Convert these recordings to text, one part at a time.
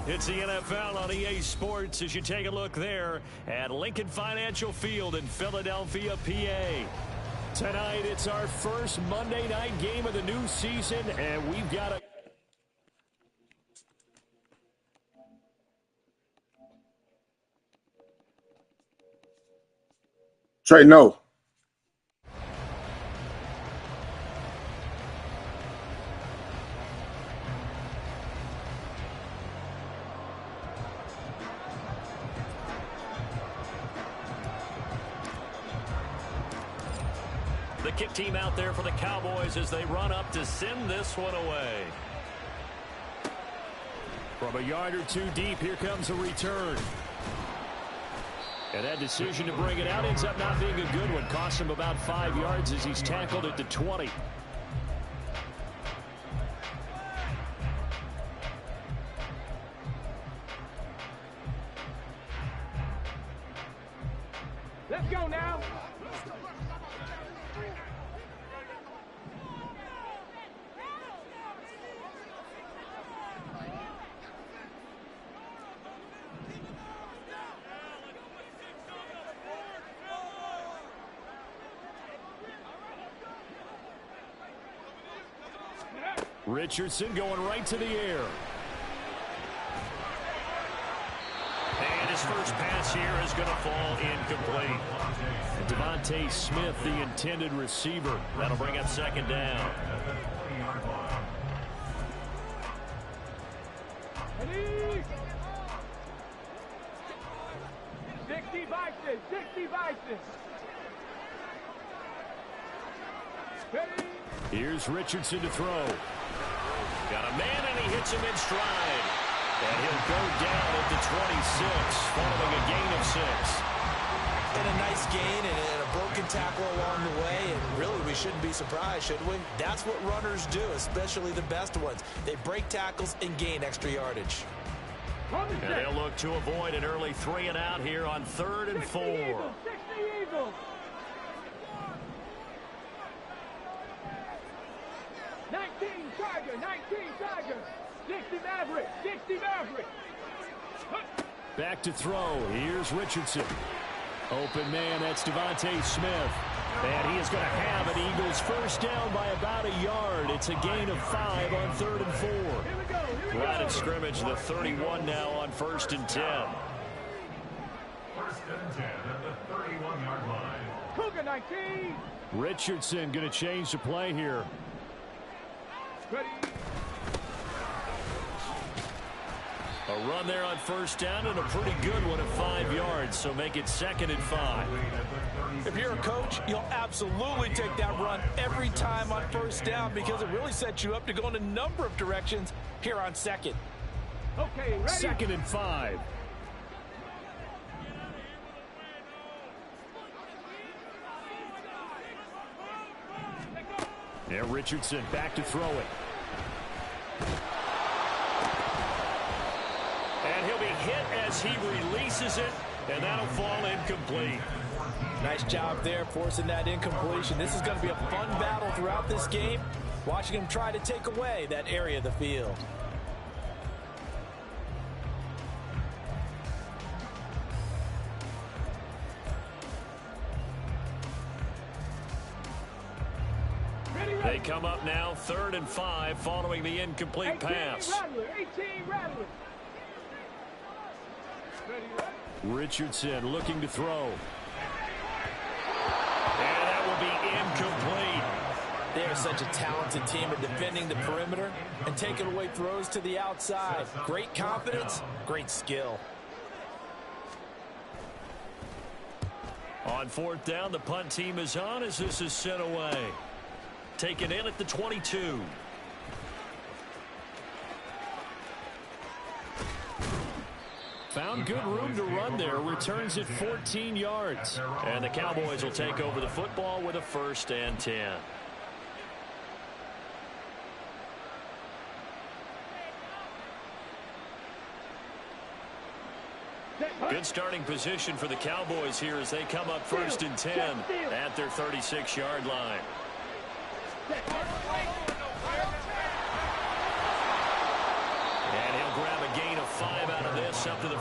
It's the NFL on EA Sports as you take a look there at Lincoln Financial Field in Philadelphia, PA. Tonight, it's our first Monday night game of the new season, and we've got a... Trey, no. The kick team out there for the Cowboys as they run up to send this one away. From a yard or two deep, here comes a return. And that decision to bring it out ends up not being a good one. Cost him about 5 yards as he's tackled at the 20. Let's go now. Richardson going right to the air. And his first pass here is going to fall incomplete. Devontae Smith, the intended receiver. That'll bring up second down. Ready? 60 Vikings, 60 Vikings. Ready? Here's Richardson to throw. Got a man, and he hits him in stride. And he'll go down at the 26, following a gain of 6. And a nice gain and a broken tackle along the way, and really we shouldn't be surprised, should we? That's what runners do, especially the best ones. They break tackles and gain extra yardage. And they'll look to avoid an early 3 and out here on 3rd and 4. 60 Eagles. 19 Tiger, 19 Tiger. 60 Maverick, 60 Maverick. Back to throw. Here's Richardson. Open man, that's Devontae Smith. And he is going to have an Eagles first down by about a yard. It's a gain of 5 on 3rd and 4. Right at scrimmage, the 31 now on 1st and 10. 1st and 10 at the 31-yard line. Cougar 19. Richardson going to change the play here. Ready. A run there on 1st down and a pretty good one at 5 yards, so make it 2nd and 5. If you're a coach, you'll absolutely take that run every time on 1st down because it really sets you up to go in a number of directions here on 2nd. Okay, ready? 2nd and 5. There, Richardson back to throw it. And he'll be hit as he releases it, and that'll fall incomplete. Nice job there forcing that incompletion. This is going to be a fun battle throughout this game, watching him try to take away that area of the field. They come up now 3rd and 5 following the incomplete pass. Rattler, 18 Rattler. Richardson looking to throw. And that will be incomplete. They're such a talented team at defending the perimeter and taking away throws to the outside. Great confidence, great skill. On 4th down, the punt team is on as this is sent away. Taken in at the 22. Found good room to run there. Returns at 14 yards. And the Cowboys will take over the football with a 1st and 10. Good starting position for the Cowboys here as they come up 1st and 10 at their 36-yard line. And he'll grab a gain of 5 out of this up to the...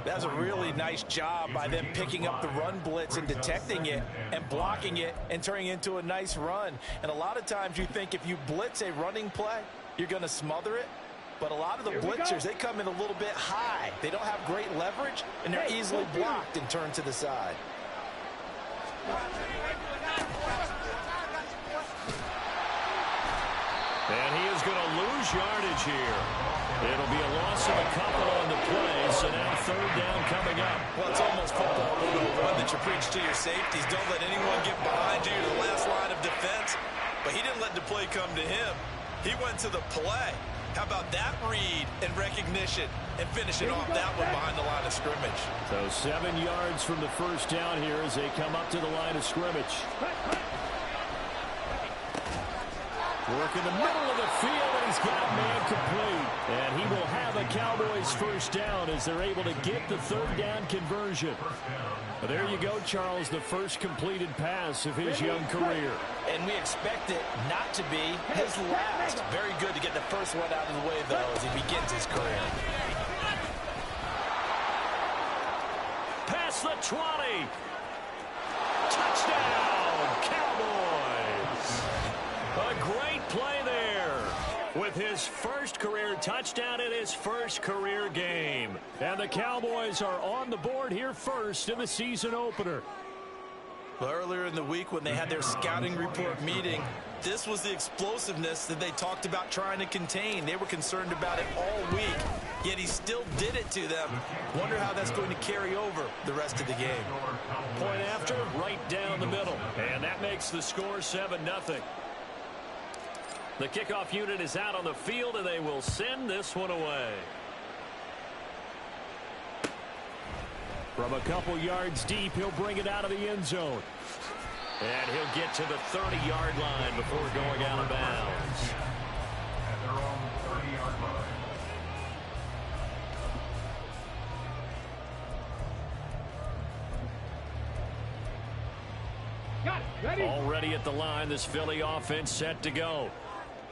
That's a really nice job by them picking up the run blitz and detecting it and blocking it and turning it into a nice run. And a lot of times you think if you blitz a running play, you're going to smother it. But a lot of the blitzers, they come in a little bit high. They don't have great leverage, and they're easily blocked and turned to the side. And he is going to lose yardage here. It'll be a loss of a couple on the play, so now 3rd down coming up. Well, it's almost football 101 that you preach to your safeties. Don't let anyone get behind you to the last line of defense. But he didn't let the play come to him. He went to the play. How about that read and recognition and finishing off that one behind the line of scrimmage? So 7 yards from the 1st down here as they come up to the line of scrimmage. Work in the middle of the field, and he's got man complete. And he will have a Cowboys 1st down as they're able to get the 3rd down conversion. But there you go, Charles, the first completed pass of his young career. And we expect it not to be his last. Very good to get the first one out of the way, though, as he begins his career. Past the 20. Touchdown, Cowboys. A great play there with his first career touchdown in his first career game. And the Cowboys are on the board here first in the season opener. Well, earlier in the week when they had their scouting report meeting, this was the explosiveness that they talked about trying to contain. They were concerned about it all week, yet he still did it to them. Wonder how that's going to carry over the rest of the game. Point after, right down the middle. And that makes the score 7-0. The kickoff unit is out on the field, and they will send this one away. From a couple yards deep, he'll bring it out of the end zone. And he'll get to the 30-yard line before going out of bounds. At their own 30-yard line. Got it. Ready? Already at the line, this Philly offense set to go.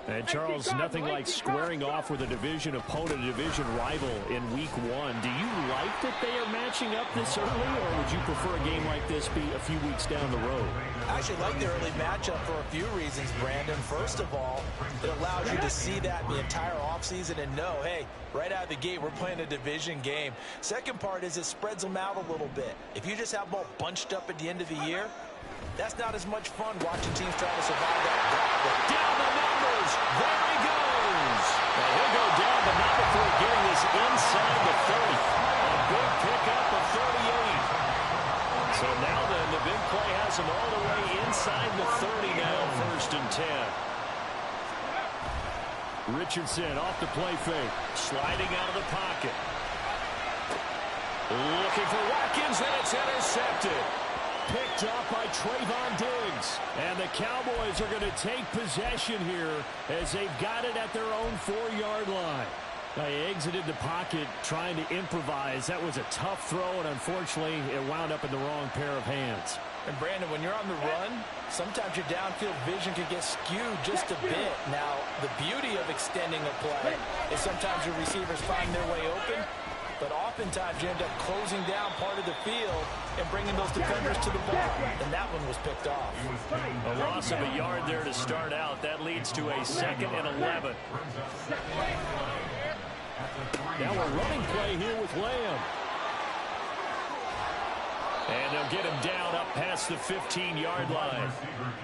And Charles, nothing like squaring off with a division opponent, a division rival in week 1. Do you like that they are matching up this early, or would you prefer a game like this be a few weeks down the road? I actually like the early matchup for a few reasons, Brandon. First of all, it allows you to see that the entire offseason and know, hey, right out of the gate, we're playing a division game. Second part is it spreads them out a little bit. If you just have them all bunched up at the end of the year, that's not as much fun watching teams try to survive that gauntlet. Down the numbers. There he goes. And he'll go down, but not before getting this inside the 30. A big pickup of 38. So now then, the big play has him all the way inside the 30 now, 1st and 10. Richardson off the play fake. Sliding out of the pocket. Looking for Watkins, and it's intercepted. Picked up by Trayvon Diggs. And the Cowboys are going to take possession here as they've got it at their own 4-yard line. They exited the pocket trying to improvise. That was a tough throw, and unfortunately, it wound up in the wrong pair of hands. And, Brandon, when you're on the run, sometimes your downfield vision can get skewed just a bit. Now, the beauty of extending a play is sometimes your receivers find their way open, but oftentimes you end up closing down part of the field and bringing those defenders to the ball. And that one was picked off. A loss of a yard there to start out. That leads to a 2nd and 11. Now a running play here with Lamb. And they'll get him down up past the 15-yard line.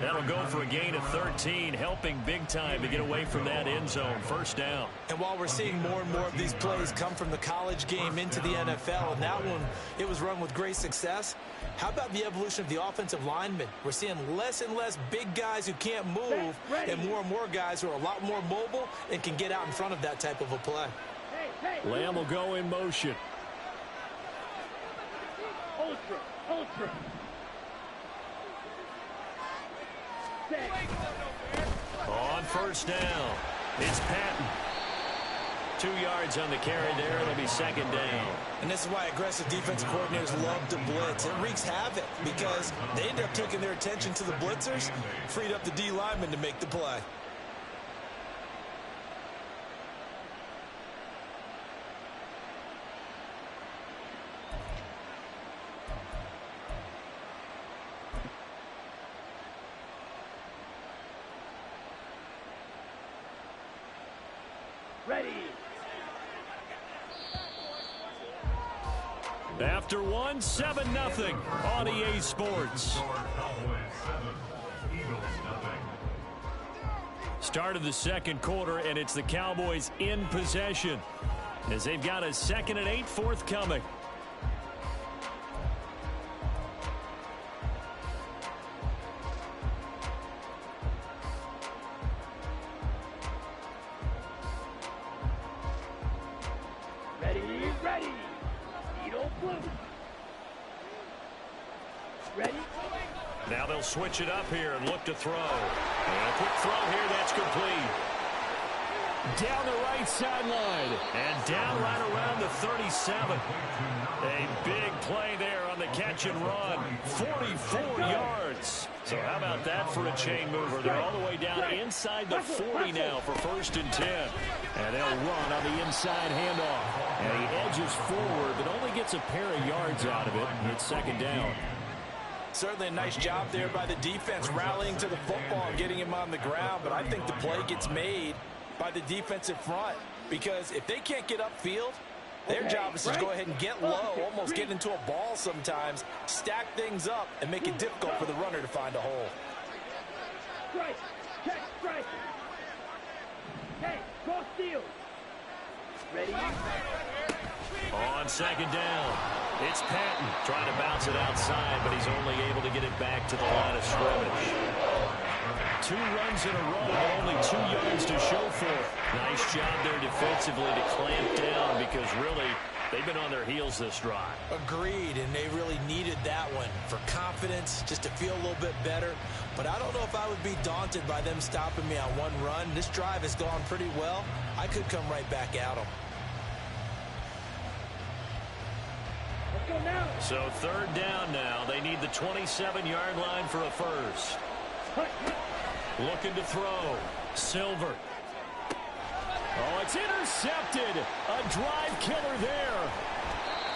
That'll go for a gain of 13, helping big time to get away from that end zone. First down. And while we're seeing more and more of these plays come from the college game into the NFL, and that one, it was run with great success, how about the evolution of the offensive linemen? We're seeing less and less big guys who can't move and more guys who are a lot more mobile and can get out in front of that type of a play. Lamb will go in motion. Ultra. On first down, it's Patton. 2 yards on the carry there. It'll be second down. And this is why aggressive defensive coordinators love to blitz. It wreaks havoc because they end up taking their attention to the blitzers, freed up the D lineman to make the play. Ready. After one, 7-0 on EA Sports. Start of the second quarter, and it's the Cowboys in possession as they've got a 2nd and 8 forthcoming. Ready. Needle blue. Ready. Now they'll switch it up here and look to throw. And a quick throw here, that's complete. Down the right sideline and down right around the 37. A big play there on the catch and run. 44 yards. So how about that for a chain mover? They're all the way down inside the 40 now for 1st and 10. And they'll run on the inside handoff. And he edges forward, but only gets a pair of yards out of it. And it's 2nd down. Certainly a nice job there by the defense rallying to the football and getting him on the ground. But I think the play gets made by the defensive front because if they can't get upfield, their job is to go ahead and get low, almost get into a ball sometimes, stack things up, and make it difficult for the runner to find a hole. Strike. Check. Strike. Hey, cross field. Ready. On 2nd down, it's Patton trying to bounce it outside, but he's only able to get it back to the line of scrimmage. 2 runs in a row, but only 2 yards to show for it. Nice job there defensively to clamp down because really they've been on their heels this drive. Agreed, and they really needed that one for confidence, just to feel a little bit better. But I don't know if I would be daunted by them stopping me on one run. This drive has gone pretty well. I could come right back at them. Let's go now. So 3rd down now. They need the 27-yard line for a first. Looking to throw. Silver. Oh, it's intercepted. A drive killer there.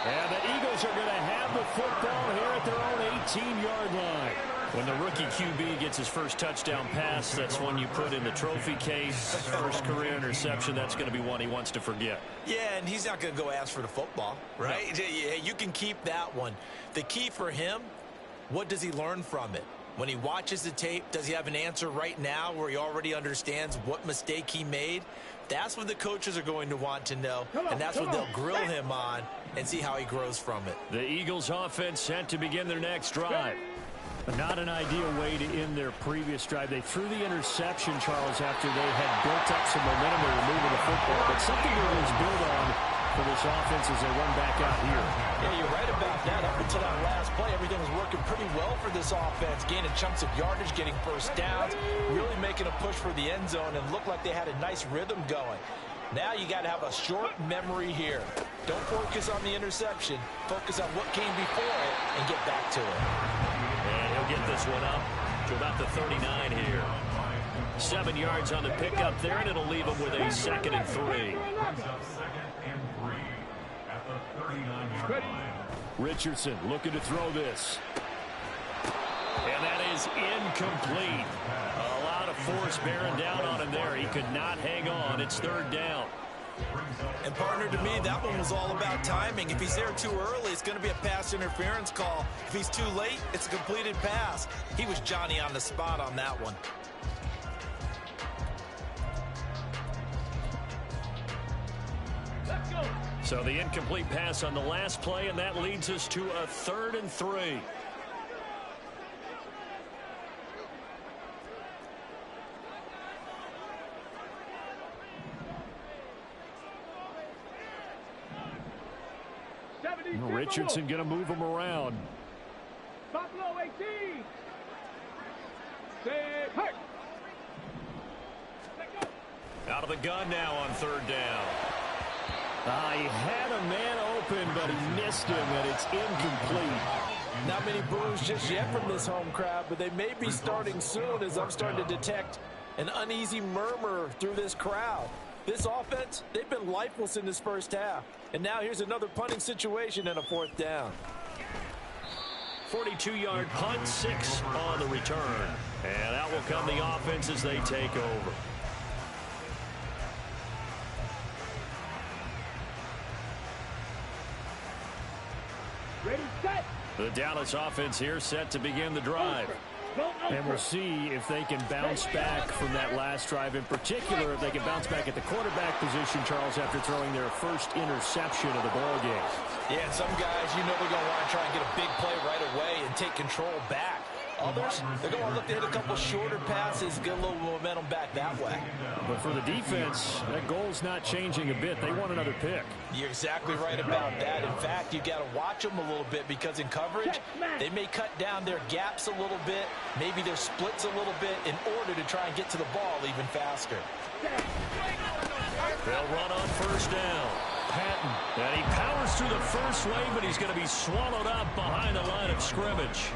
And the Eagles are going to have the football here at their own 18-yard line. When the rookie QB gets his first touchdown pass, that's one you put in the trophy case. First career interception, that's going to be one he wants to forget. Yeah, and he's not going to go ask for the football, right? No. Yeah, you can keep that one. The key for him, what does he learn from it? When he watches the tape, does he have an answer right now where he already understands what mistake he made? That's what the coaches are going to want to know, and that's what they'll grill him on and see how he grows from it. The Eagles offense set to begin their next drive. Not an ideal way to end their previous drive. They threw the interception, Charles, after they had built up some momentum and moving the football, but something that was built on for this offense as they run back out here. Yeah, you're right about that. Up until that last play, everything was working pretty well for this offense, gaining chunks of yardage, getting first downs, really making a push for the end zone, and looked like they had a nice rhythm going. Now you got to have a short memory here. Don't focus on the interception. Focus on what came before it and get back to it. And he'll get this one up to about the 39 here. 7 yards on the pickup there, and it'll leave him with a 2nd and 3. Richardson looking to throw this. And that is incomplete. A lot of force bearing down on him there. He could not hang on. It's 3rd down. And partner, to me, that one was all about timing. If he's there too early, it's going to be a pass interference call. If he's too late, it's a completed pass. He was Johnny on the spot on that one. Let's go. So the incomplete pass on the last play, and that leads us to a 3rd and 3. Richardson going to move him around. Buffalo 18. Set, hurt. Out of the gun now on 3rd down. He had a man open, but he missed him, and it's incomplete. Not many boos just yet from this home crowd, but they may be starting soon as I'm starting to detect an uneasy murmur through this crowd. This offense, they've been lifeless in this first half. And now here's another punting situation and a 4th down. 42-yard punt, 6 on the return. And out will come the offense as they take over. Ready, set. The Dallas offense here set to begin the drive. And we'll see if they can bounce back from that last drive. In particular, if they can bounce back at the quarterback position, Charles, after throwing their first interception of the ball game. Yeah, some guys, you know they're going to want to try and get a big play right away and take control back. Others, they're going to look to hit a couple shorter passes, get a little momentum back that way. But for the defense, that goal's not changing a bit. They want another pick. You're exactly right about that. In fact, you got to watch them a little bit because in coverage, they may cut down their gaps a little bit, maybe their splits a little bit in order to try and get to the ball even faster. They'll run on 1st down. Patton, and he powers through the first wave, but he's going to be swallowed up behind the line of scrimmage.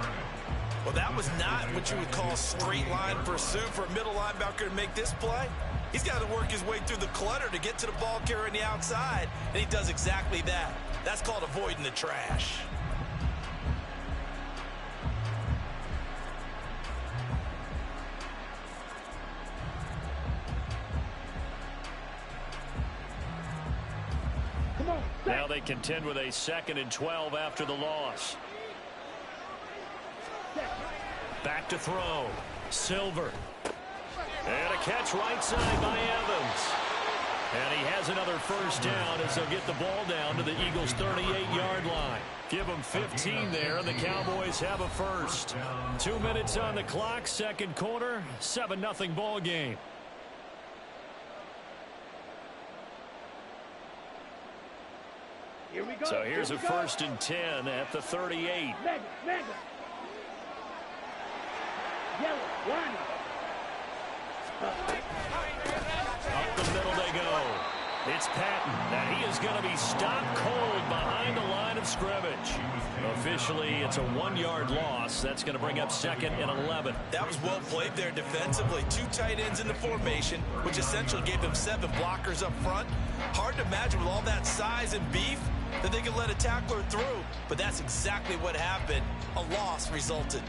Well, that was not what you would call straight line pursuit for a middle linebacker to make this play. He's got to work his way through the clutter to get to the ball carrier on the outside, and he does exactly that. That's called avoiding the trash. Now they contend with a 2nd and 12 after the loss. Back to throw. Silver. And a catch right side by Evans. And he has another 1st down as they'll get the ball down to the Eagles' 38-yard line. Give them 15 there, and the Cowboys have a 1st. 2 minutes on the clock, 2nd quarter, 7-0 ball game. Here we go. So here's a 1st and 10 at the 38. Mega. Yellow, line. Up the middle they go. It's Patton. Now he is going to be stopped cold behind the line of scrimmage. Officially, it's a 1-yard loss. That's going to bring up 2nd and 11. That was well played there defensively. 2 tight ends in the formation, which essentially gave them 7 blockers up front. Hard to imagine with all that size and beef that they could let a tackler through. But that's exactly what happened. A loss resulted.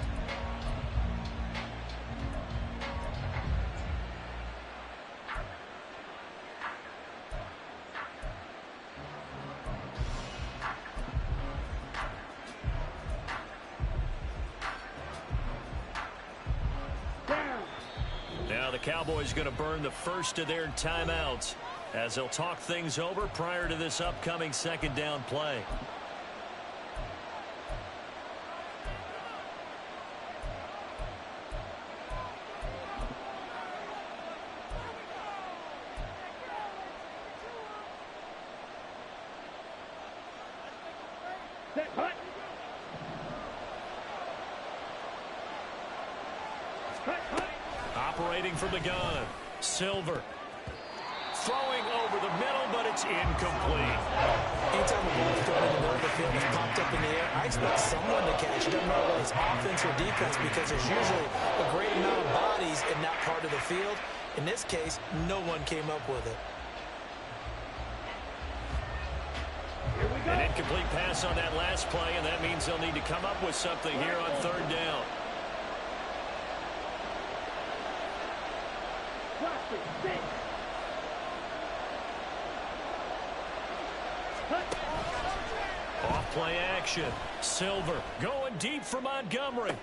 Now the Cowboys going to burn the first of their timeouts as they'll talk things over prior to this upcoming 2nd down play. Set, punt. Operating from the gun. Silver. Throwing over the middle, but it's incomplete. Anytime a ball thrown in the middle of the field is popped up in the air, I expect someone to catch it. Doesn't matter whether it's offense or defense because there's usually a great amount of bodies in that part of the field. In this case, no one came up with it. An incomplete pass on that last play, and that means they'll need to come up with something here on 3rd down. Off play action. Silver going deep for Montgomery.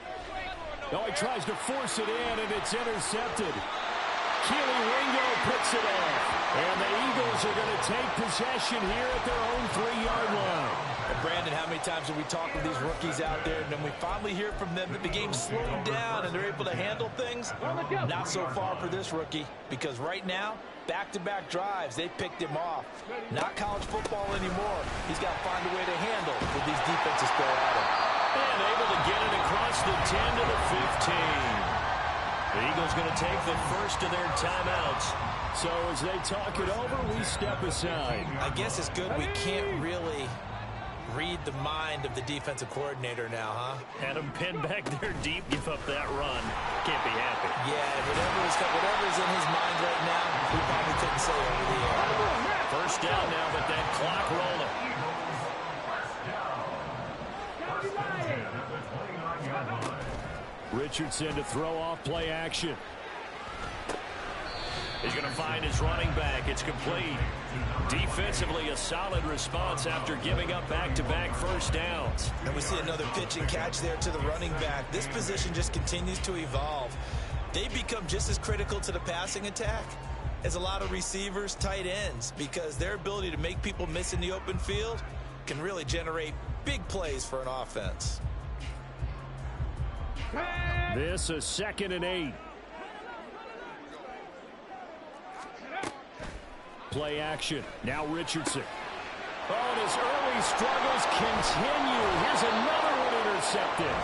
Oh, he tries to force it in, and it's intercepted. Keely Ringo puts it off. And the Eagles are going to take possession here at their own 3-yard line. And Brandon, how many times have we talked with these rookies out there, and then we finally hear from them that the game slowed down and they're able to handle things? Not so far for this rookie, because right now, back-to-back drives, they picked him off. Not college football anymore. He's got to find a way to handle with these defenses throw at him. And able to get it across the 10 to the 15. The Eagles going to take the first of their timeouts. So as they talk it over, we step aside. I guess it's good we can't really read the mind of the defensive coordinator now, huh? Had him pinned back there deep, give up that run. Can't be happy. Yeah, whatever's in his mind right now, we probably couldn't say over the air. First down now, but that clock rolling. Richardson to throw off play action. He's going to find his running back. It's complete. Defensively, a solid response after giving up back-to-back first downs. And we see another pitch and catch there to the running back. This position just continues to evolve. They become just as critical to the passing attack as a lot of receivers, tight ends, because their ability to make people miss in the open field can really generate big plays for an offense. This is 2nd and 8. Play action. Now Richardson. Oh, and his early struggles continue. Here's another one intercepted.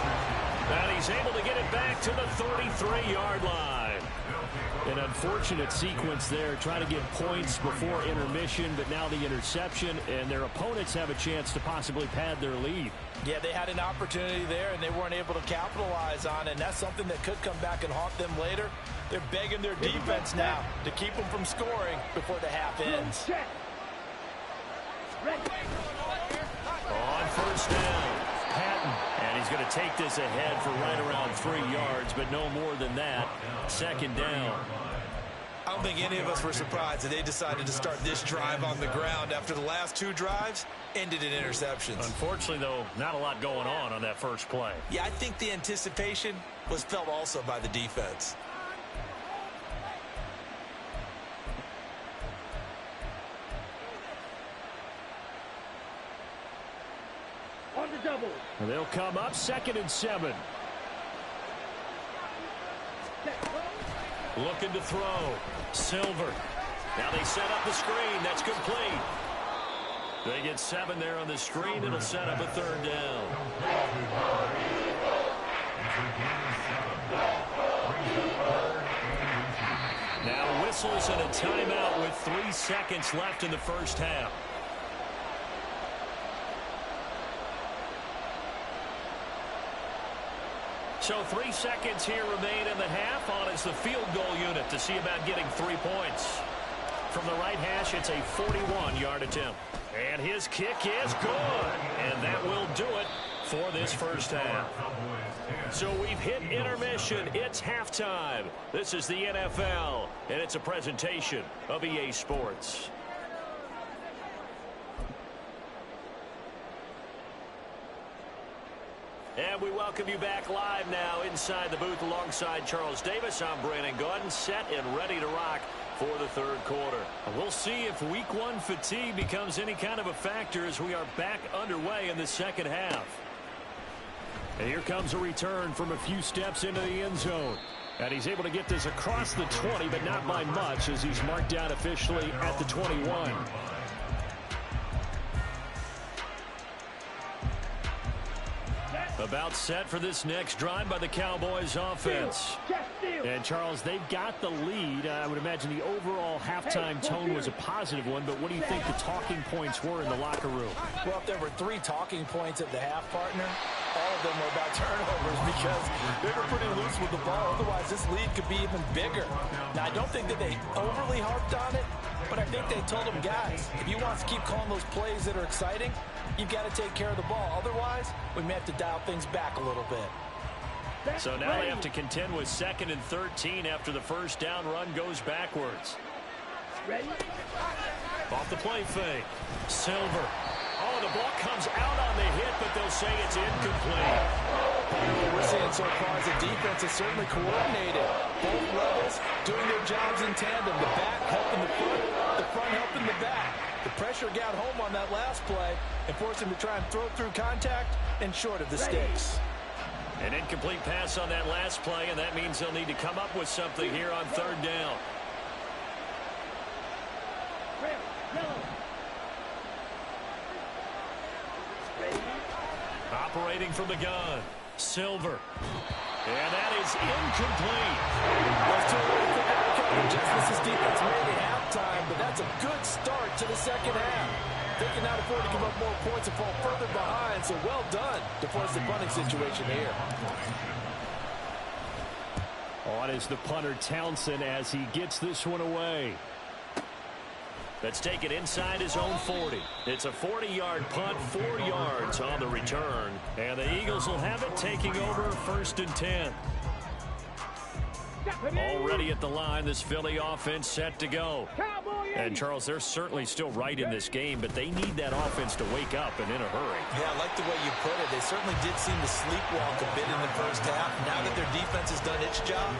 And he's able to get it back to the 33-yard line. An unfortunate sequence there, trying to get points before intermission, but now the interception, and their opponents have a chance to possibly pad their lead. Yeah, they had an opportunity there, and they weren't able to capitalize on it, and that's something that could come back and haunt them later. They're begging their defense now to keep them from scoring before the half ends. On first down, Patton. And he's going to take this ahead for right around 3 yards, but no more than that. 2nd down. I don't think any of us were surprised that they decided to start this drive on the ground after the last 2 drives ended in interceptions. Unfortunately, though, not a lot going on that first play. Yeah, I think the anticipation was felt also by the defense. On the double. They'll come up 2nd and 7. Looking to throw. Silver. Now they set up the screen. That's complete. They get 7 there on the screen. It'll set up a 3rd down. Now whistles and a timeout with 3 seconds left in the first half. So 3 seconds here remain in the half. On is the field goal unit to see about getting 3 points. From the right hash, it's a 41-yard attempt. And his kick is good. And that will do it for this first half. So we've hit intermission. It's halftime. This is the NFL, and it's a presentation of EA Sports. And we welcome you back live now inside the booth alongside Charles Davis. I'm Brandon Gordon, set and ready to rock for the 3rd quarter. We'll see if week 1 fatigue becomes any kind of a factor as we are back underway in the 2nd half. And here comes a return from a few steps into the end zone. And he's able to get this across the 20, but not by much as he's marked down officially at the 21. About set for this next drive by the Cowboys offense. And Charles, they've got the lead. I would imagine the overall halftime tone was a positive one, but what do you think the talking points were in the locker room? Well, if there were 3 talking points at the half, partner, all of them were about turnovers because they were pretty loose with the ball. Otherwise, this lead could be even bigger. Now, I don't think that they overly harped on it, but I think they told them, guys, if you want to keep calling those plays that are exciting, you've got to take care of the ball. Otherwise, we may have to dial things back a little bit. So now they have to contend with 2nd and 13 after the first down run goes backwards. Ready? Off the play fake. Silver. ball comes out on the hit, but they'll say it's incomplete. What we're seeing so far is the defense is certainly coordinated. Both levels doing their jobs in tandem. The back helping the front helping the back. The pressure got home on that last play and forced him to try and throw through contact and short of the sticks. An incomplete pass on that last play, and that means they'll need to come up with something here on third down. Operating from the gun, Silver. And that is incomplete. Those two adjustments this defense made at halftime, but that's a good start to the second half. They can now afford to give up more points and fall further behind, so well done to force the punting situation here. On is the punter Townsend as he gets this one away. Let's take it inside his own 40. It's a 40-yard punt, 4 yards on the return. And the Eagles will have it, taking over 1st and 10. Already at the line, this Philly offense set to go. And, Charles, they're certainly still right in this game, but they need that offense to wake up and in a hurry. Yeah, I like the way you put it. They certainly did seem to sleepwalk a bit in the first half. Now that their defense has done its job,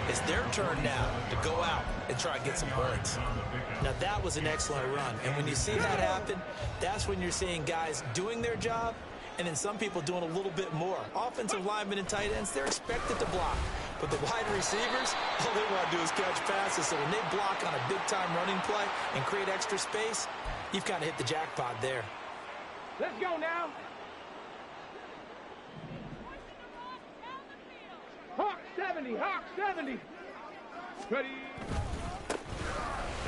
it's their turn now to go out and try and get some points. Now, that was an excellent run. And when you see that happen, that's when you're seeing guys doing their job and then some people doing a little bit more. Offensive linemen and tight ends, they're expected to block. But the wide receivers, all they want to do is catch passes. So when they block on a big-time running play and create extra space, you've kind of hit the jackpot there. Let's go now. Hawk 70, Hawk 70. Ready.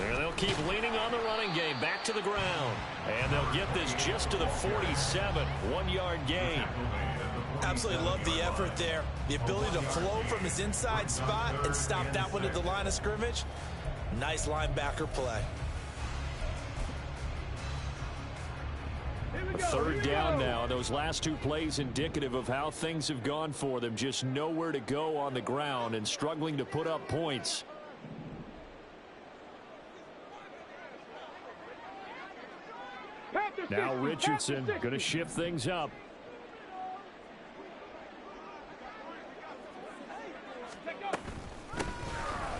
And they'll keep leaning on the running game back to the ground. And they'll get this just to the 47, 1-yard gain. Absolutely love the effort there. The ability to flow from his inside spot and stop that one at the line of scrimmage. Nice linebacker play. Third down now. Those last 2 plays indicative of how things have gone for them. Just nowhere to go on the ground and struggling to put up points. Now Richardson going to shift things up.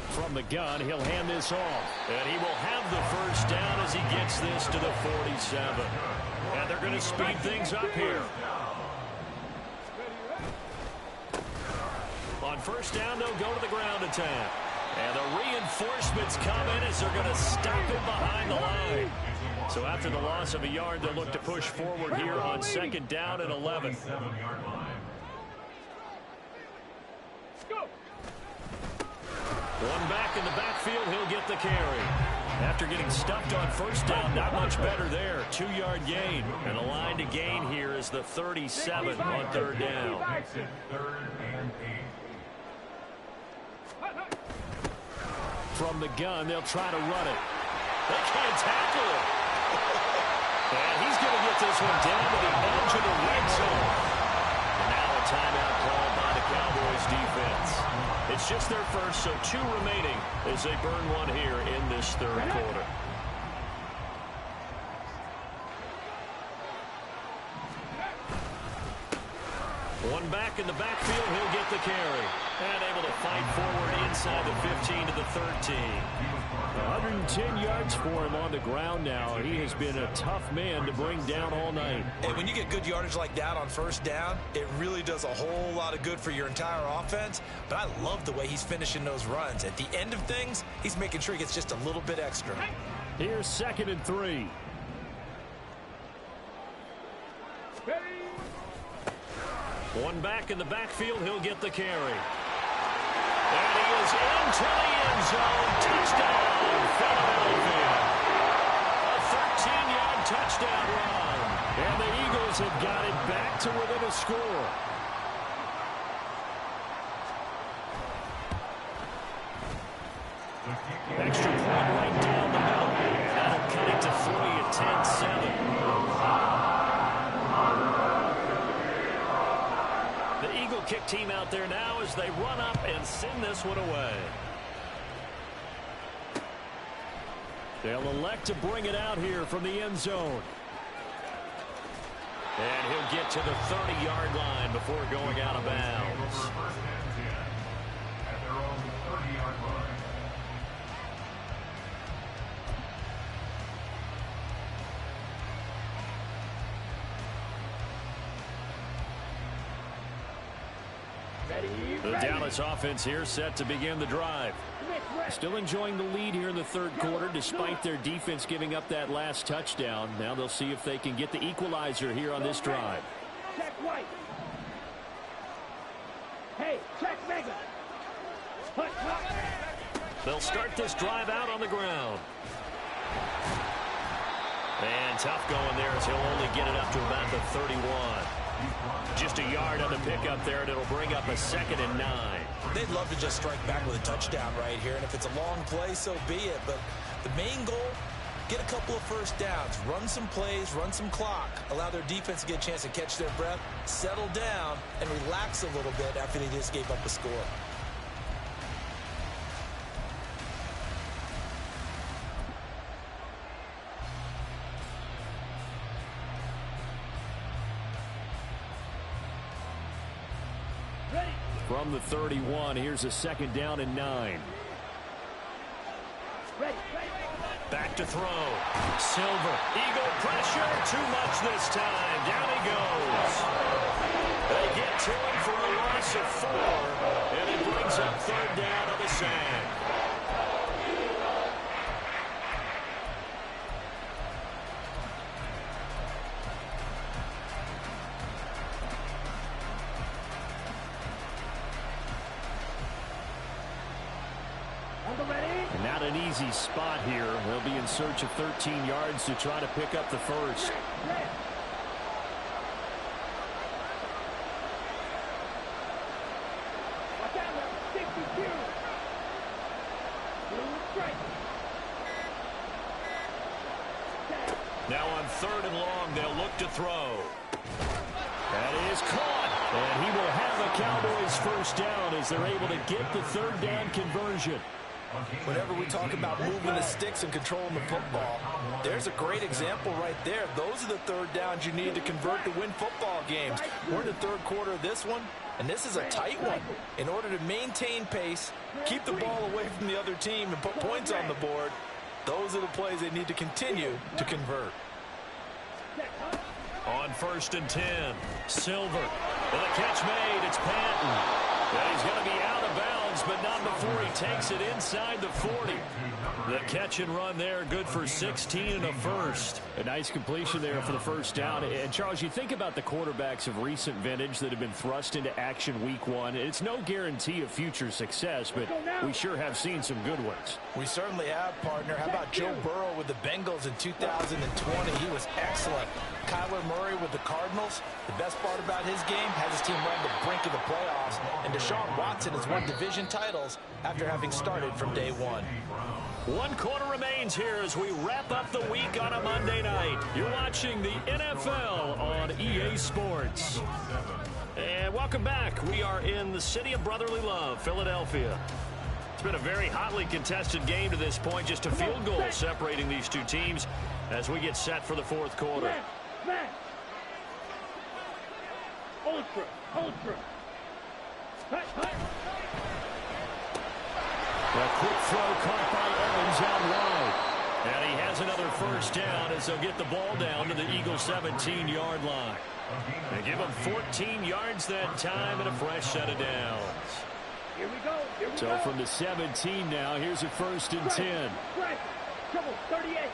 From the gun, he'll hand this off. And he will have the first down as he gets this to the 47. And they're going to speed things up here. On first down, they'll go to the ground attack. And the reinforcements come in as they're going to stop him behind the line. So after the loss of a yard, they'll look to push forward here on 2nd down and 11. One back in the backfield, he'll get the carry. After getting stuffed on first down, not much better there. 2-yard gain. And the line to gain here is the 37 on 3rd down. From the gun, they'll try to run it. They can't tackle it. And he's going to get this one down to the edge of the red zone. And now a timeout called by the Cowboys defense. It's just their first, so 2 remaining as they burn one here in this 3rd quarter. One back in the backfield, he'll get the carry. And able to fight forward inside the 15 to the 13. 110 yards for him on the ground now. He has been a tough man to bring down all night. And when you get good yardage like that on first down, it really does a whole lot of good for your entire offense. But I love the way he's finishing those runs. At the end of things, he's making sure he gets just a little bit extra. Here's 2nd and 3. One back in the backfield, he'll get the carry. And he is into the end zone. Touchdown, Philadelphia. A 13-yard touchdown run. And the Eagles have got it back to within a score. Extra point right down the middle. That'll cut it to 3 at 10-7. The Eagle kick team out there now as they run up and send this one away. They'll elect to bring it out here from the end zone. get to the 30-yard line before going out of bounds. First and 10 at their own 30-yard line. The Dallas offense here set to begin the drive. Still enjoying the lead here in the third quarter despite their defense giving up that last touchdown. Now they'll see if they can get the equalizer here on this drive. Check white. Hey, check mega. They'll start this drive out on the ground. And tough going there as he'll only get it up to about the 31. Just a yard on the pickup there, and it'll bring up a 2nd and 9. They'd love to just strike back with a touchdown right here, and if it's a long play, so be it. But the main goal, get a couple of first downs, run some plays, run some clock, allow their defense to get a chance to catch their breath, settle down, and relax a little bit after they just gave up a score. From the 31, here's a 2nd down and 9. Back to throw. Silver. Eagle pressure. Too much this time. Down he goes. They get to him for a loss of 4. And it brings up 3rd down on the sack. Not an easy spot here. They'll be in search of 13 yards to try to pick up the first. Now on 3rd and long, they'll look to throw. That is caught. And he will have a Cowboys first down as they're able to get the 3rd down conversion. Whenever we talk about moving the sticks and controlling the football, there's a great example right there. Those are the 3rd downs you need to convert to win football games. We're in the 3rd quarter of this one, and this is a tight one. In order to maintain pace, keep the ball away from the other team, and put points on the board, those are the plays they need to continue to convert. On 1st and 10, Silver. The catch made. It's Patton. And he's going to be out of bounds, but not before he takes it inside the 40. The catch and run there, good for 16 and a first. A nice completion there for the first down. And, Charles, you think about the quarterbacks of recent vintage that have been thrust into action week 1. It's no guarantee of future success, but we sure have seen some good ones. We certainly have, partner. How about Joe Burrow with the Bengals in 2020? He was excellent. Kyler Murray with the Cardinals. The best part about his game, has his team run the brink of the playoffs. And Deshaun Watson has won division titles after having started from day 1. 1 quarter remains here as we wrap up the week on a Monday night. You're watching the NFL on EA Sports. And welcome back. We are in the city of brotherly love, Philadelphia. It's been a very hotly contested game to this point. Just a field goal separating these two teams as we get set for the 4th quarter. Ultra. A quick throw caught by Evans out wide. And he has another first down as they'll get the ball down to the Eagles' 17-yard line. They give them 14 yards that time and a fresh set of downs. Here we go. So from the 17 now, here's a 1st and 10. Trouble, 38.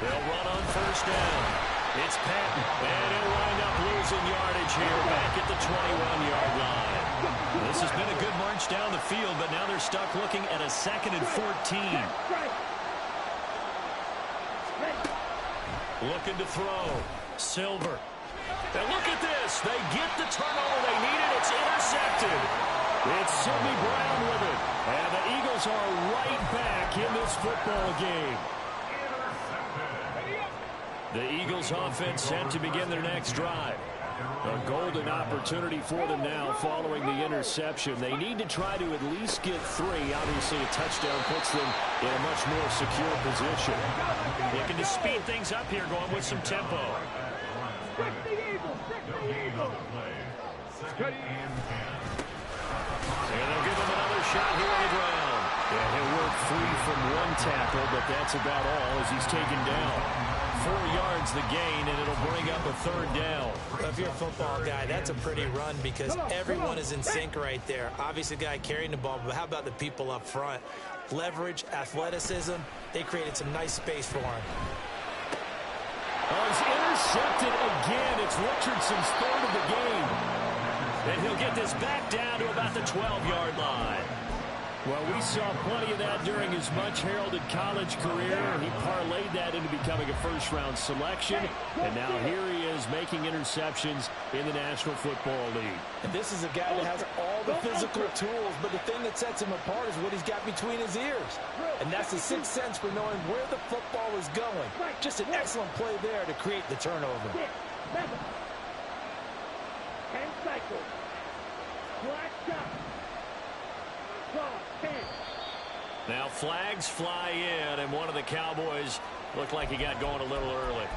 They'll run on 1st down. It's Patton, and he'll wind up losing yardage here back at the 21-yard line. This has been a good march down the field, but now they're stuck looking at a 2nd and 14. Looking to throw. Silver. Now look at this. They get the turnover they needed. It's intercepted. It's Sidney Brown with it. And the Eagles are right back in this football game. The Eagles offense set to begin their next drive. A golden opportunity for them now following the interception. They need to try to at least get 3. Obviously, a touchdown puts them in a much more secure position. Looking to speed things up here, going with some tempo. Stick the Eagles! Stick the Eagles! Good. And they'll give him another shot here on the ground. Yeah, he'll work free from one tackle, but that's about all as he's taken down. 4 yards the gain, and it'll bring up a 3rd down. Well, if you're a football guy, that's a pretty run because everyone is in sync right there. Obviously, the guy carrying the ball, but how about the people up front? Leverage, athleticism, they created some nice space for him. Oh, he's intercepted again. It's Richardson's 3rd of the game. And he'll get this back down to about the 12-yard line. Well, we saw plenty of that during his much-heralded college career. He parlayed that into becoming a first-round selection. And now here he is making interceptions in the National Football League. And this is a guy that has all the physical tools, but the thing that sets him apart is what he's got between his ears. And that's the sixth sense for knowing where the football is going. Just an excellent play there to create the turnover. 10 cycles. Black shot. Now flags fly in, and one of the Cowboys looked like he got going a little early.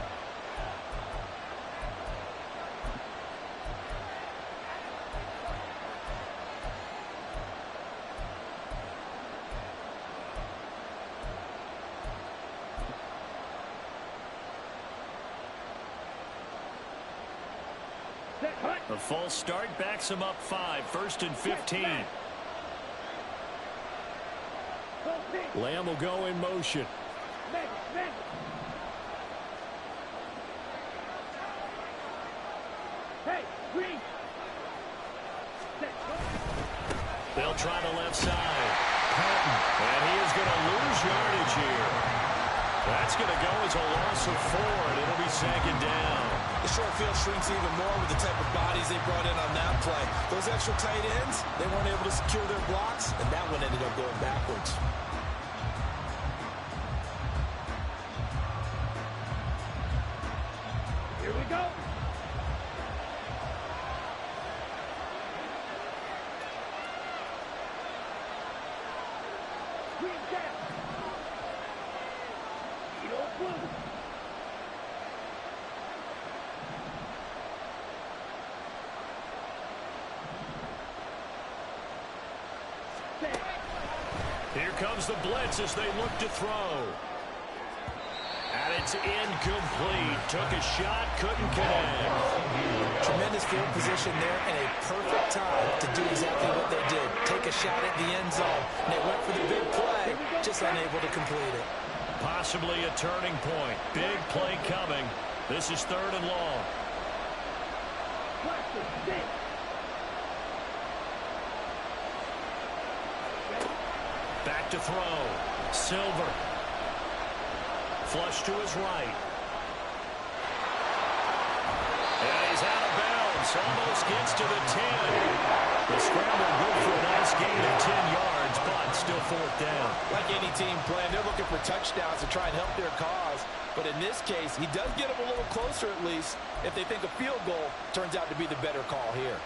A false start backs him up 5, 1st and 15. Lamb will go in motion. They'll try the left side. And he is going to lose yardage here. That's going to go as a loss of 4, and it'll be 2nd down. The short field shrinks even more with the type of bodies they brought in on that play. Those extra tight ends, they weren't able to secure their blocks, and that one ended up going backwards. Here we go. Green down. Yellow blue. Here comes the blitz as they look to throw. And it's incomplete. Took a shot, couldn't connect. Tremendous field position there and a perfect time to do exactly what they did. Take a shot at the end zone. And they went for the big play, just unable to complete it. Possibly a turning point. Big play coming. This is 3rd and long. Back to throw. Silver. Flush to his right. And he's out of bounds. Almost gets to the 10. The scramble good for a nice gain of 10 yards, but still 4th down. Like any team playing, they're looking for touchdowns to try and help their cause. But in this case, he does get them a little closer at least if they think a field goal turns out to be the better call here.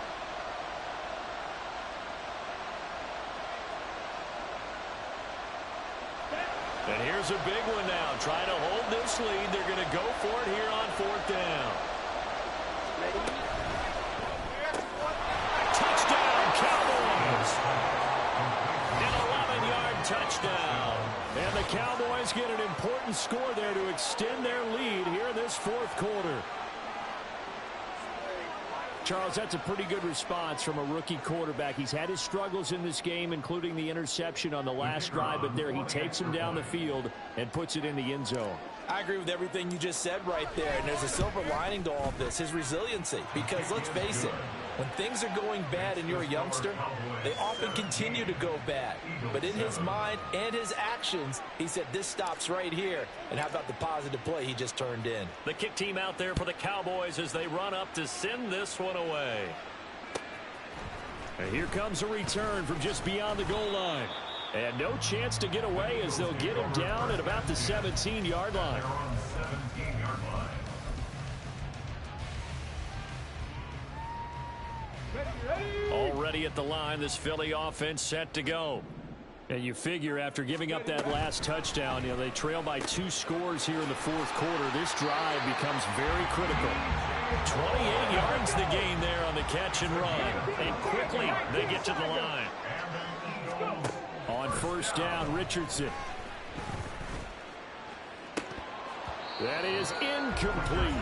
And here's a big one now. Trying to hold this lead. They're going to go for it here on 4th down. Touchdown, Cowboys! An 11-yard touchdown. And the Cowboys get an important score there to extend their lead here in this 4th quarter. Charles, that's a pretty good response from a rookie quarterback. He's had his struggles in this game, including the interception on the last drive, but there he takes him down the field and puts it in the end zone. I agree with everything you just said right there, and there's a silver lining to all of this, his resiliency. Because let's face it, when things are going bad and you're a youngster, they often continue to go bad. But in his mind and his actions, he said this stops right here. And how about the positive play he just turned in? The kick team out there for the Cowboys as they run up to send this one away. And here comes a return from just beyond the goal line. And no chance to get away as they'll get him down at about the 17-yard line. Already at the line, this Philly offense set to go. And you figure after giving up that last touchdown, they trail by 2 scores here in the fourth quarter. This drive becomes very critical. 28 yards the gain there on the catch and run. And quickly they get to the line. On first down, Richardson. That is incomplete.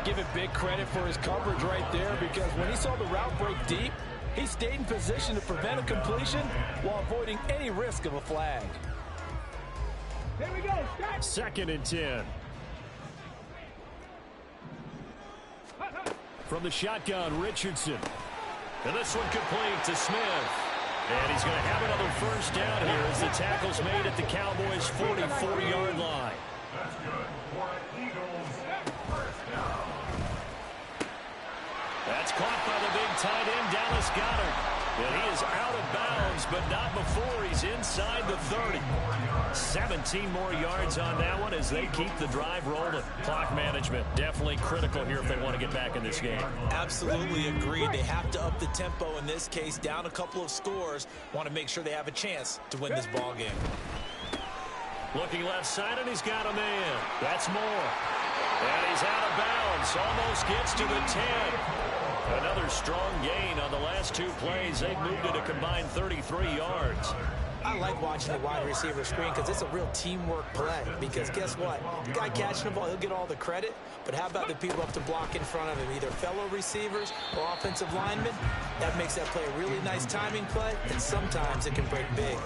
Give it big credit for his coverage right there, because when he saw the route break deep, he stayed in position to prevent a completion while avoiding any risk of a flag. Here we go. Second and 10. From the shotgun, Richardson. And this one complete to Smith. And he's going to have another first down here as the tackle's made at the Cowboys' 44-yard line. That's good for an Eagles first down. That's caught by the big tight end, Dallas Goedert. And he is out of bounds, but not before he's inside the 30. 17 more yards on that one as they keep the drive rolling. Clock management definitely critical here if they want to get back in this game. Absolutely agreed. They have to up the tempo in this case, down a couple of scores. Want to make sure they have a chance to win this ball game. Looking left side, and he's got a man. That's Moore. And he's out of bounds. Almost gets to the 10. Another strong gain on the last 2 plays. They've moved it a combined 33 yards. I like watching the wide receiver screen because it's a real teamwork play. Because guess what? The guy catching the ball, he'll get all the credit. But how about the people up to block in front of him, either fellow receivers or offensive linemen? That makes that play a really nice timing play, and sometimes it can break big.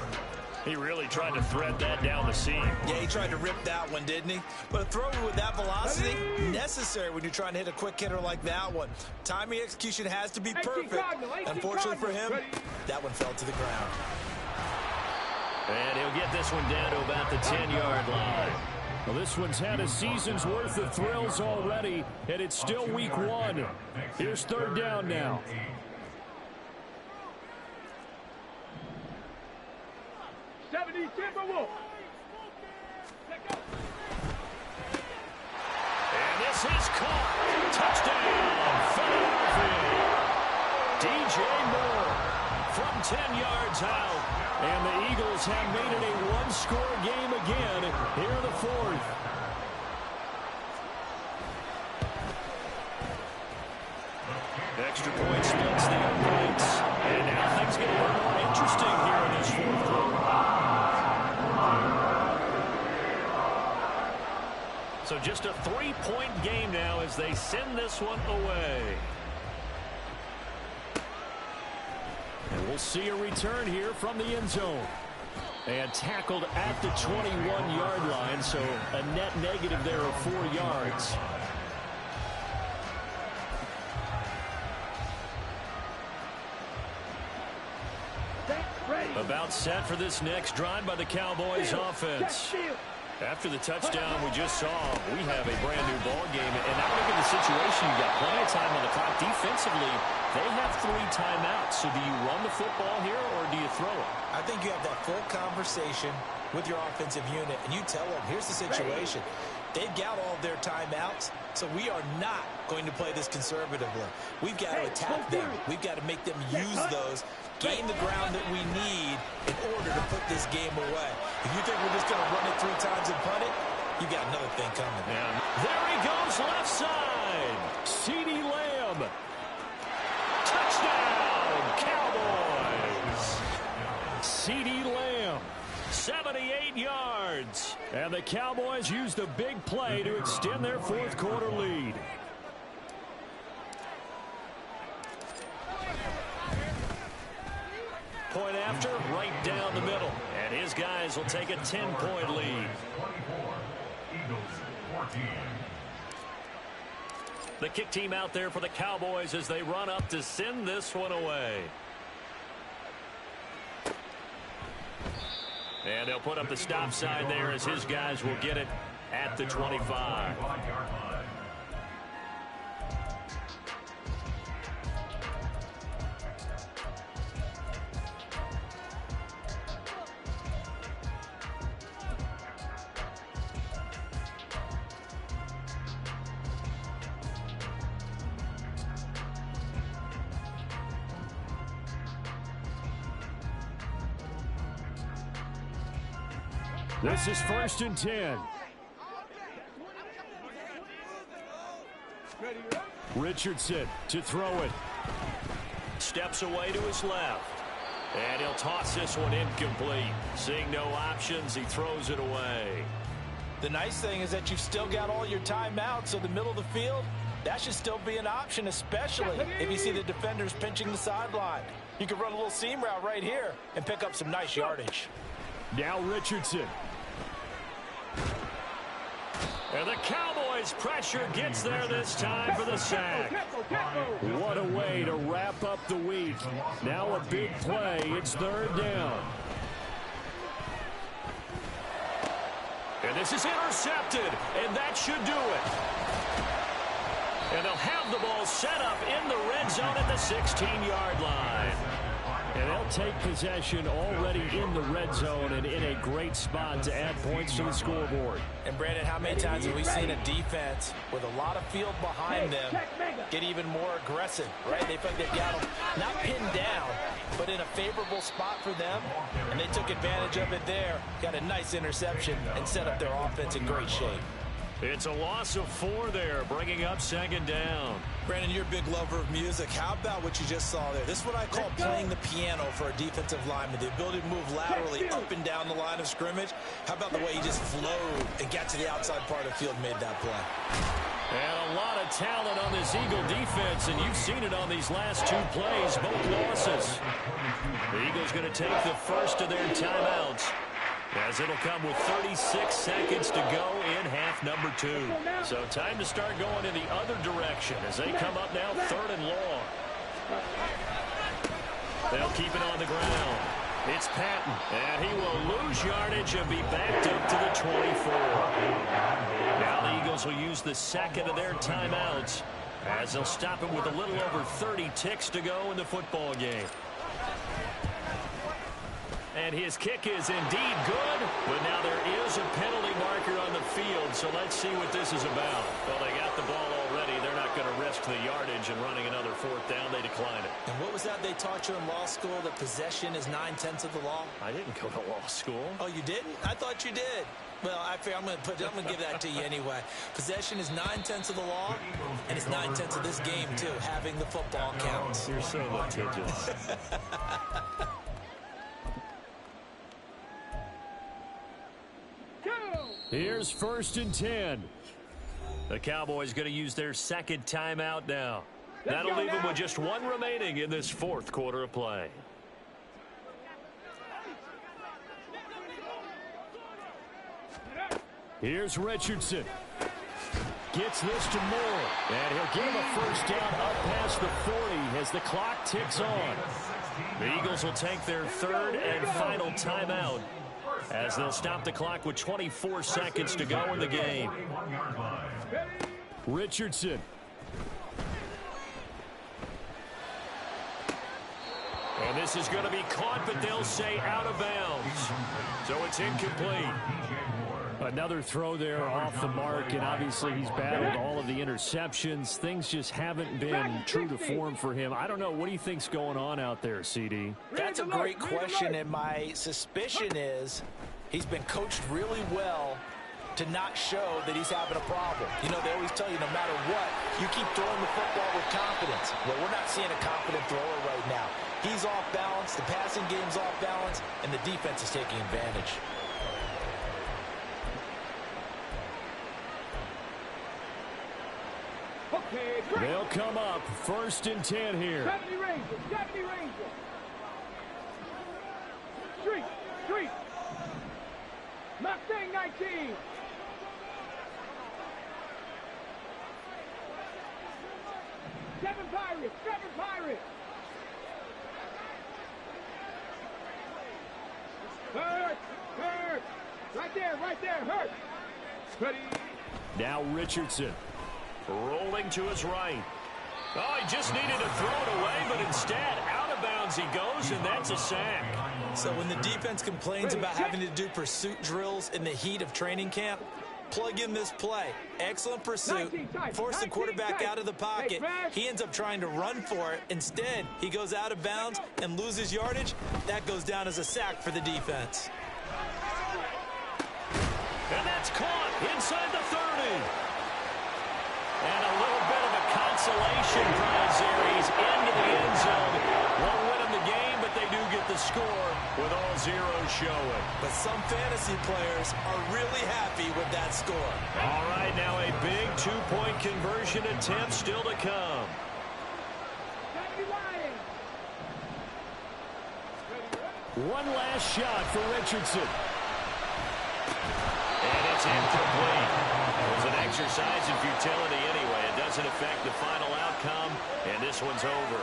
He really tried to thread that down the seam. Yeah, he tried to rip that one, didn't he? But a throw with that velocity, necessary when you're trying to hit a quick hitter like that one. Timing execution has to be perfect. Unfortunately for him, that one fell to the ground. And he'll get this one down to about the 10-yard line. Well, this one's had a season's worth of thrills already, and it's still week 1. Here's third down now. And this is caught. Touchdown, Philadelphia. DJ Moore from 10 yards out. And the Eagles have made it a 1-score game again here in the fourth. Extra point splits the uprights. And now things get a little more interesting here in this fourth quarter. So just a 3-point game now as they send this one away. And we'll see a return here from the end zone. And tackled at the 21-yard line, so a net negative there of 4 yards. About set for this next drive by the Cowboys offense. After the touchdown we just saw, we have a brand new ball game. And now look at the situation. You got plenty of time on the clock. Defensively, they have 3 timeouts. So do you run the football here or do you throw it? I think you have that full conversation with your offensive unit, and you tell them, here's the situation. They've got all of their timeouts, so we are not going to play this conservatively. We've got to attack them. We've got to make them use those, gain the ground that we need in order to put this game away. If you think we're just going to run it 3 times and punt it, you got another thing coming. And there he goes, left side. CeeDee Lamb. Touchdown, Cowboys. CeeDee Lamb. 78 yards. And the Cowboys use the big play to extend their fourth quarter lead. Point after, right down the middle. And his guys will take a 10-point lead. 24, Eagles 14. The kick team out there for the Cowboys as they run up to send this one away. And they'll put up the stop sign there as his guys will get it at the 25. 25-yard line. This is 1st and 10. Richardson to throw it. Steps away to his left. And he'll toss this one incomplete. Seeing no options, he throws it away. The nice thing is that you've still got all your timeouts, so the middle of the field, that should still be an option, especially if you see the defenders pinching the sideline. You can run a little seam route right here and pick up some nice yardage. Now Richardson. And the Cowboys' pressure gets there this time for the sack. What a way to wrap up the week. Now a big play. It's 3rd down. And this is intercepted, and that should do it. And they'll have the ball set up in the red zone at the 16-yard line. And they'll take possession already in the red zone and in a great spot to add points to the scoreboard. And, Brandon, how many times have we seen a defense with a lot of field behind them get even more aggressive, right? They felt they've got them not pinned down, but in a favorable spot for them, and they took advantage of it there, got a nice interception, and set up their offense in great shape. It's a loss of 4 there, bringing up 2nd down. Brandon, you're a big lover of music. How about what you just saw there? This is what I call playing the piano for a defensive lineman. The ability to move laterally up and down the line of scrimmage. How about the way he just flowed and got to the outside part of the field and made that play? And a lot of talent on this Eagle defense, and you've seen it on these last 2 plays, both losses. The Eagles going to take the first of their timeouts, as it'll come with 36 seconds to go in half number 2. So time to start going in the other direction as they come up now 3rd and long. They'll keep it on the ground. It's Patton, and he will lose yardage and be backed up to the 24. Now the Eagles will use the second of their timeouts as they'll stop it with a little over 30 ticks to go in the football game. And his kick is indeed good, but now there is a penalty marker on the field, so let's see what this is about. Well, they got the ball already. They're not going to risk the yardage and running another 4th down. They decline it. And what was that they taught you in law school, that possession is 9/10 of the law? I didn't go to law school. Oh, you didn't? I thought you did. Well, I figure I'm going to give that to you anyway. Possession is 9/10 of the law, and it's 9/10 of this game, too. Having the football counts. You're so litigious. Here's 1st and 10. The Cowboys going to use their 2nd timeout now. That'll leave them with just 1 remaining in this 4th quarter of play. Here's Richardson. Gets this to Moore. And he'll give a 1st down up past the 40 as the clock ticks on. The Eagles will take their 3rd and final timeout as they'll stop the clock with 24 seconds to go in the game. Richardson. And this is going to be caught, but they'll say out of bounds. So it's incomplete. Another throw there off the mark, and obviously he's battled all of the interceptions. Things just haven't been true to form for him. I don't know. What do you think's going on out there, CD? That's a great question, and my suspicion is he's been coached really well to not show that he's having a problem. You know, they always tell you no matter what, you keep throwing the football with confidence. Well, we're not seeing a confident thrower right now. He's off balance, the passing game's off balance, and the defense is taking advantage. They'll come up 1st and 10 here. 70 Ranger, 70 Ranger. Street. Mustang 19. Seven Pirates. Hurt. Right there, hurt. Ready. Now Richardson. Rolling to his right. Oh, he just needed to throw it away, but instead, out of bounds he goes, and that's a sack. So when the defense complains about having to do pursuit drills in the heat of training camp, plug in this play. Excellent pursuit. Force the quarterback out of the pocket. He ends up trying to run for it. Instead, he goes out of bounds and loses yardage. That goes down as a sack for the defense. And that's caught inside the 30. And a little bit of a consolation prize there. He's into the end zone. Won't win him the game, but they do get the score with all zeros showing. But some fantasy players are really happy with that score. All right, now a big two-point conversion attempt still to come. One last shot for Richardson. And it's incomplete. It was an exercise in futility anyway. It doesn't affect the final outcome, and this one's over.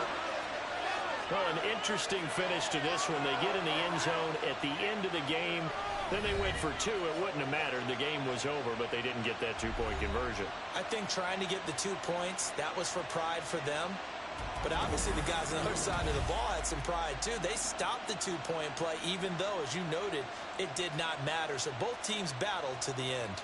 Well, an interesting finish to this one. They get in the end zone at the end of the game. Then they went for two. It wouldn't have mattered. The game was over, but they didn't get that two-point conversion. I think trying to get the 2 points, that was for pride for them. But obviously the guys on the other side of the ball had some pride too. They stopped the two-point play even though, as you noted, it did not matter. So both teams battled to the end.